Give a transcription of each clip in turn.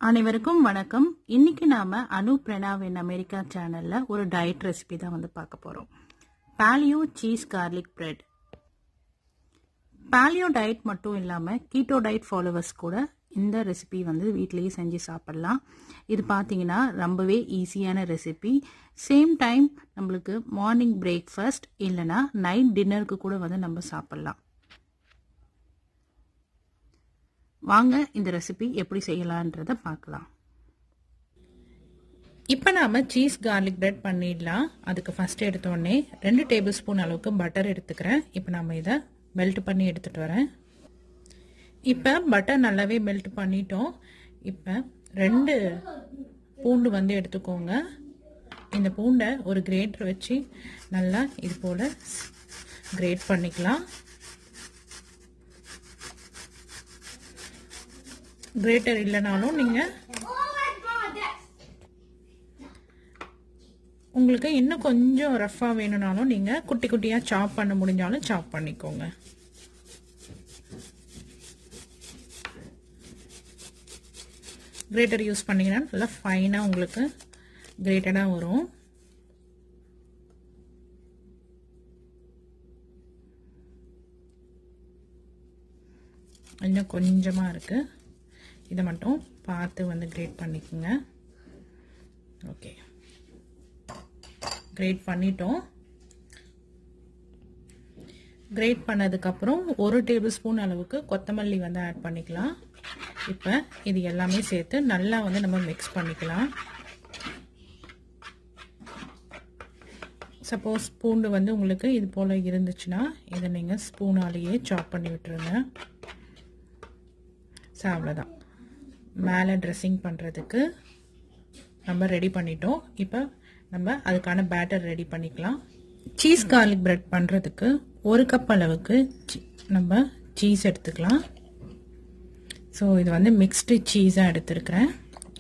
அனைவருக்கும் வணக்கம். இன்னைக்கு நாம அனு பிரணாவ் இன் அமெரிக்கா சேனல்ல ஒரு டயட் ரெசிபி தான் வந்து பார்க்க போறோம். Paleo cheese garlic bread. Paleo diet மட்டும் இல்லாம கீட்டோ டயட் ஃபாலோவர்ஸ் கூட இந்த ரெசிபி வந்து வீட்டிலேயே செஞ்சு சாப்பிடலாம். இது பார்த்தீங்கன்னா ரொம்பவே ஈஸியான ரெசிபி. சேம் டைம் நம்மளுக்கு மார்னிங் பிரேக்ஃபாஸ்ட் இல்லைன்னா நைட் டின்னருக்கு கூட வந்து நம்ம சாப்பிடலாம். வாங்க இந்த ரெசிபி எப்படி செய்யலான்றத பார்க்கலாம். இப்போ நாம சீஸ் கார்லிக் பிரெட் பண்ணிடலாம். அதுக்கு ஃபர்ஸ்ட் எடுத்தோடனே 2 டேபிள் ஸ்பூன் அளவுக்கு பட்டர் எடுத்துக்கிறேன். இப்போ நம்ம இதை மெல்ட் பண்ணி எடுத்துட்டு வரேன். இப்போ பட்டர் நல்லாவே மெல்ட் பண்ணிட்டோம். இப்போ 2 பூண்டு வந்து எடுத்துக்கோங்க. இந்த பூண்டை ஒரு கிரேட்டர் வச்சு நல்லா இது போல கிரேட் பண்ணிக்கலாம். கிரேட்டர் இல்லைனாலும் நீங்கள் உங்களுக்கு இன்னும் கொஞ்சம் ரஃப்பாக வேணும்னாலும் நீங்கள் குட்டி குட்டியாக சாப் பண்ண முடிஞ்சாலும் சாப் பண்ணிக்கோங்க. கிரேட்டர் யூஸ் பண்ணிங்கன்னா நல்லா ஃபைனாக உங்களுக்கு கிரேட்டடாக வரும். இன்னும் கொஞ்சமாக இருக்குது. இதை மட்டும் பார்த்து வந்து கிரேட் பண்ணிக்கோங்க. ஓகே, கிரேட் பண்ணிட்டோம். கிரேட் பண்ணதுக்கப்புறம் 1 டேபிள் ஸ்பூன் அளவுக்கு கொத்தமல்லி வந்து ஆட் பண்ணிக்கலாம். இப்போ இது எல்லாமே சேர்த்து நல்லா வந்து நம்ம மிக்ஸ் பண்ணிக்கலாம். சப்போஸ் பூண்டு வந்து உங்களுக்கு இது போல் இருந்துச்சுன்னா இதை நீங்கள் ஸ்பூனாலேயே சாப் பண்ணி விட்டுருங்க. அவ்வளோதான், மேலே ட்ரெஸ்ஸிங் பண்ணுறதுக்கு நம்ம ரெடி பண்ணிட்டோம். இப்போ நம்ம அதுக்கான பேட்டர் ரெடி பண்ணிக்கலாம். சீஸ் கார்லிக் பிரெட் பண்ணுறதுக்கு 1 கப் அளவுக்கு நம்ம சீஸ் எடுத்துக்கலாம். ஸோ இது வந்து மிக்ஸ்டு சீஸாக எடுத்துருக்கிறேன்.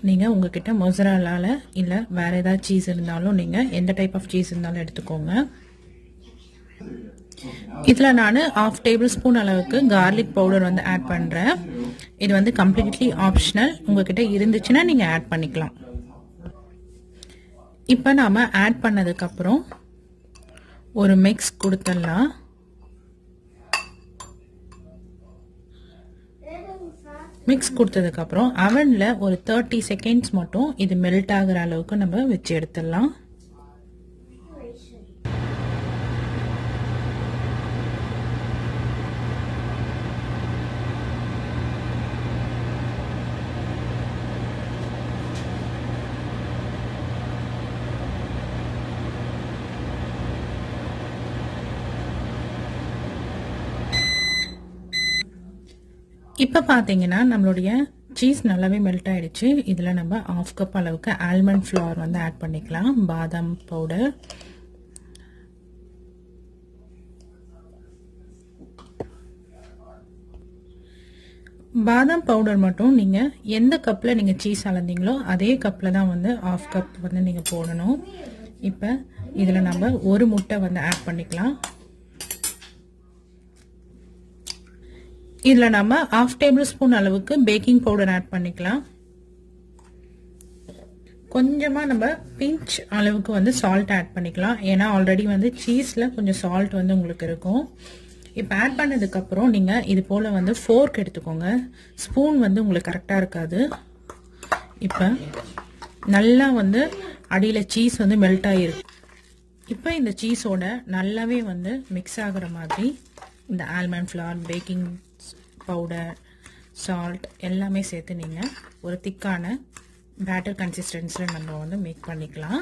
நீங்கள் உங்ககிட்ட மொசரல்லால இல்லை வேறு ஏதாவது சீஸ் இருந்தாலும் நீங்கள் எந்த டைப் ஆஃப் சீஸ் இருந்தாலும் எடுத்துக்கோங்க. இதில் நான் 1/2 டேபிள் ஸ்பூன் அளவுக்கு கார்லிக் பவுடர் வந்து ஆட் பண்ணுறேன். இது வந்து கம்ப்ளீட்லி ஆப்ஷனல். உங்ககிட்ட இருந்துச்சுன்னா நீங்கள் ஆட் பண்ணிக்கலாம். இப்போ நாம் ஆட் பண்ணதுக்கப்புறம் ஒரு மிக்ஸ் கொடுத்துடலாம். மிக்ஸ் கொடுத்ததுக்கப்புறம் அவனில் ஒரு 30 செகண்ட்ஸ் மட்டும் இது மெல்ட் ஆகிற அளவுக்கு நம்ம வச்சு எடுத்துடலாம். இப்போ பார்த்தீங்கன்னா நம்மளுடைய சீஸ் நல்லாவே மெல்ட் ஆயிடுச்சு. இதில் நம்ம 1/2 கப் அளவுக்கு ஆல்மண்ட் ஃப்ளவர் வந்து ஆட் பண்ணிக்கலாம். பாதாம் பவுடர், பாதாம் பவுடர் மட்டும் நீங்கள் எந்த கப்பில் நீங்கள் சீஸ் அளந்தீங்களோ அதே கப்பில் தான் வந்து 1/2 கப் வந்து நீங்கள் போடணும். இப்போ இதில் நம்ம 1 முட்டை வந்து ஆட் பண்ணிக்கலாம். இதில் நம்ம 1/2 டேபிள் ஸ்பூன் அளவுக்கு பேக்கிங் பவுடர் ஆட் பண்ணிக்கலாம். கொஞ்சமாக நம்ம பிஞ்ச் அளவுக்கு வந்து சால்ட் ஆட் பண்ணிக்கலாம். ஏன்னா ஆல்ரெடி வந்து சீஸில் கொஞ்சம் சால்ட் வந்து உங்களுக்கு இருக்கும். இப்போ ஆட் பண்ணதுக்கப்புறம் நீங்கள் இது போல் வந்து ஃபோர்க் எடுத்துக்கோங்க. ஸ்பூன் வந்து உங்களுக்கு கரெக்டாக இருக்காது. இப்போ நல்லா வந்து அடியில் சீஸ் வந்து மெல்ட் ஆகிருக்கு. இப்போ இந்த சீஸோட நல்லாவே வந்து மிக்ஸ் ஆகிற மாதிரி இந்த almond flower, baking powder, salt எல்லாமே சேர்த்து நீங்கள் ஒரு திக்கான பேட்டர் கன்சிஸ்டன்சியில் நம்ம வந்து மேக் பண்ணிக்கலாம்.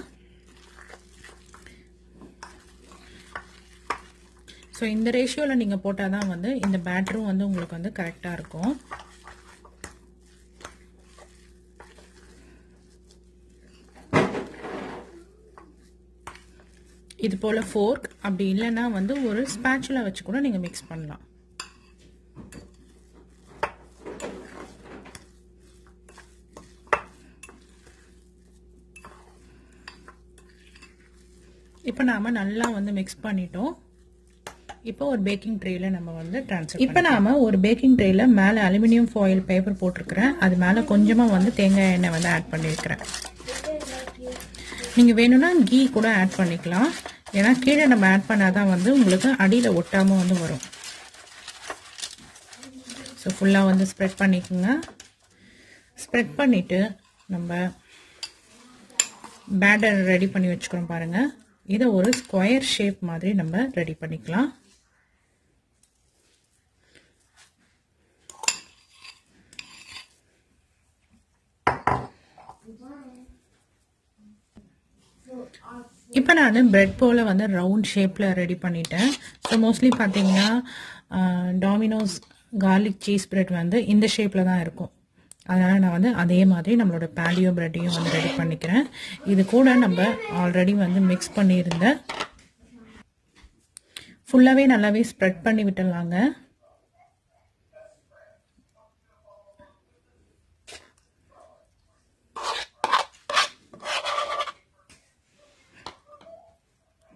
ஸோ இந்த ரேஷியோவில் நீங்கள் போட்டால் தான் வந்து இந்த பேட்டரும் வந்து உங்களுக்கு வந்து கரெக்டாக இருக்கும். இது போல் ஃபோர்க் அப்படி இல்லைன்னா வந்து ஒரு ஸ்பேச்சுலா வச்சு கூட நீங்கள் மிக்ஸ் பண்ணலாம். இப்போ நாம் நல்லா வந்து மிக்ஸ் பண்ணிட்டோம். இப்போ ஒரு பேக்கிங் ட்ரேல நம்ம வந்து ட்ரான்ஸ்ஃபர் இப்போ நாம ஒரு பேக்கிங் ட்ரேல மேலே அலுமினியம் ஃபாயில் பேப்பர் போட்டிருக்கிறேன். அது மேலே கொஞ்சமாக வந்து தேங்காய் எண்ணெய் வந்து ஆட் பண்ணியிருக்கிறேன். நீங்கள் வேணும்னா கீ கூட ஆட் பண்ணிக்கலாம். ஏன்னா கீழே நம்ம ஆட் பண்ணாதான் வந்து உங்களுக்கு அடியில் ஒட்டாமல் வந்து வரும். ஸோ ஃபுல்லாக வந்து ஸ்ப்ரெட் பண்ணிக்கோங்க. ஸ்ப்ரெட் பண்ணிவிட்டு நம்ம பேட்டர் ரெடி பண்ணி வச்சுக்கிறோம் பாருங்கள். இதை ஒரு ஸ்கொயர் ஷேப் மாதிரி நம்ம ரெடி பண்ணிக்கலாம். இப்போ நான் பிரெட் போல வந்து ரவுண்ட் ஷேப்பில் ரெடி பண்ணிட்டேன். ஸோ மோஸ்ட்லி பார்த்தீங்கன்னா டாமினோஸ் கார்லிக் சீஸ் பிரெட் வந்து இந்த ஷேப்பில் தான் இருக்கும். அதனால் நான் வந்து அதே மாதிரி நம்மளோட பேலியோ பிரெட்டையும் வந்து ரெடி பண்ணிக்கிறேன். இது கூட நம்ம ஆல்ரெடி வந்து மிக்ஸ் பண்ணியிருந்த ஃபுல்லாகவே நல்லாவே ஸ்ப்ரெட் பண்ணி விட்டுடலாங்க.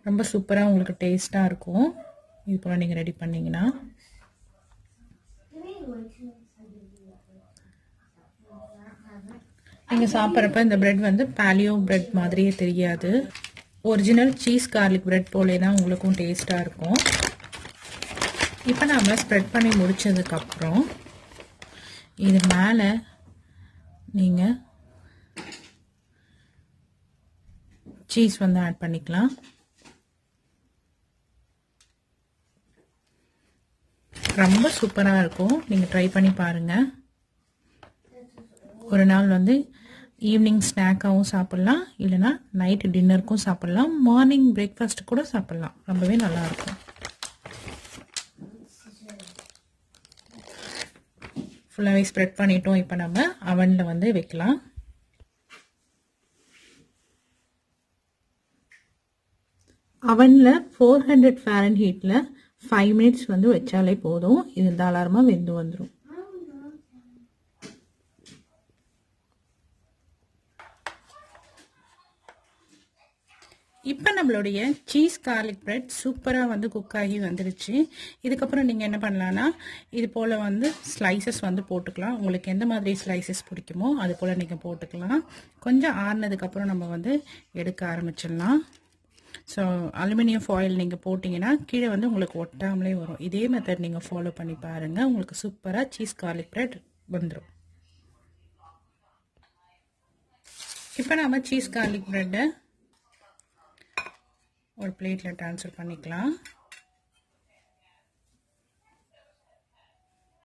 ரொம்ப சூப்பராக உங்களுக்கு டேஸ்ட்டாக இருக்கும். இது போல் நீங்கள் ரெடி பண்ணிங்கன்னா நீங்கள் சாப்பிட்றப்ப இந்த பிரெட் வந்து பேலியோ பிரெட் மாதிரியே தெரியாது. ஒரிஜினல் சீஸ் கார்லிக் பிரெட் போலே தான் உங்களுக்கும் டேஸ்ட்டாக இருக்கும். இப்போ நாம் ஸ்ப்ரெட் பண்ணி முடித்ததுக்கப்புறம் இது மேலே நீங்கள் சீஸ் வந்து ஆட் பண்ணிக்கலாம். ரொம்ப சூப்பராக இருக்கும். நீங்கள் ட்ரை பண்ணி பாருங்கள். ஒரு நாள் வந்து ஈவினிங் ஸ்நாக்காகவும் சாப்பிட்லாம், இல்லைனா நைட் டின்னருக்கும் சாப்பிட்லாம், மார்னிங் பிரேக்ஃபாஸ்ட் கூட சாப்பிட்லாம். ரொம்பவே நல்லாயிருக்கும். ஃபுல்லாகவே ஸ்ப்ரெட் பண்ணிட்டோம். இப்போ நம்ம அவனில் வந்து வைக்கலாம். அவனில் 400 ஃபாரன்ஹீட்டில் 5 மினிட்ஸ் வந்து வச்சாலே போதும். இது தாராளமாக வெந்து வந்துடும். இப்போ நம்மளுடைய சீஸ் கார்லிக் பிரெட் சூப்பராக வந்து குக் ஆகி வந்துடுச்சு. இதுக்கப்புறம் நீங்கள் என்ன பண்ணலான்னா இது போல் வந்து ஸ்லைசஸ் வந்து போட்டுக்கலாம். உங்களுக்கு எந்த மாதிரி ஸ்லைசஸ் பிடிக்குமோ அது போல் நீங்கள் போட்டுக்கலாம். கொஞ்சம் ஆறுனதுக்கப்புறம் நம்ம வந்து எடுக்க ஆரம்பிச்சிடலாம். ஸோ அலுமினியம் ஃபாயில் நீங்கள் போட்டிங்கன்னா கீழே வந்து உங்களுக்கு ஒட்டாமலே வரும். இதே மெத்தட் நீங்கள் ஃபாலோ பண்ணி பாருங்கள். உங்களுக்கு சூப்பராக சீஸ் கார்லிக் பிரெட் வந்துடும். இப்போ நம்ம சீஸ் கார்லிக் பிரெட்டை ஒரு பிளேட்டில் ட்ரான்ஸ்ஃபர் பண்ணிக்கலாம்.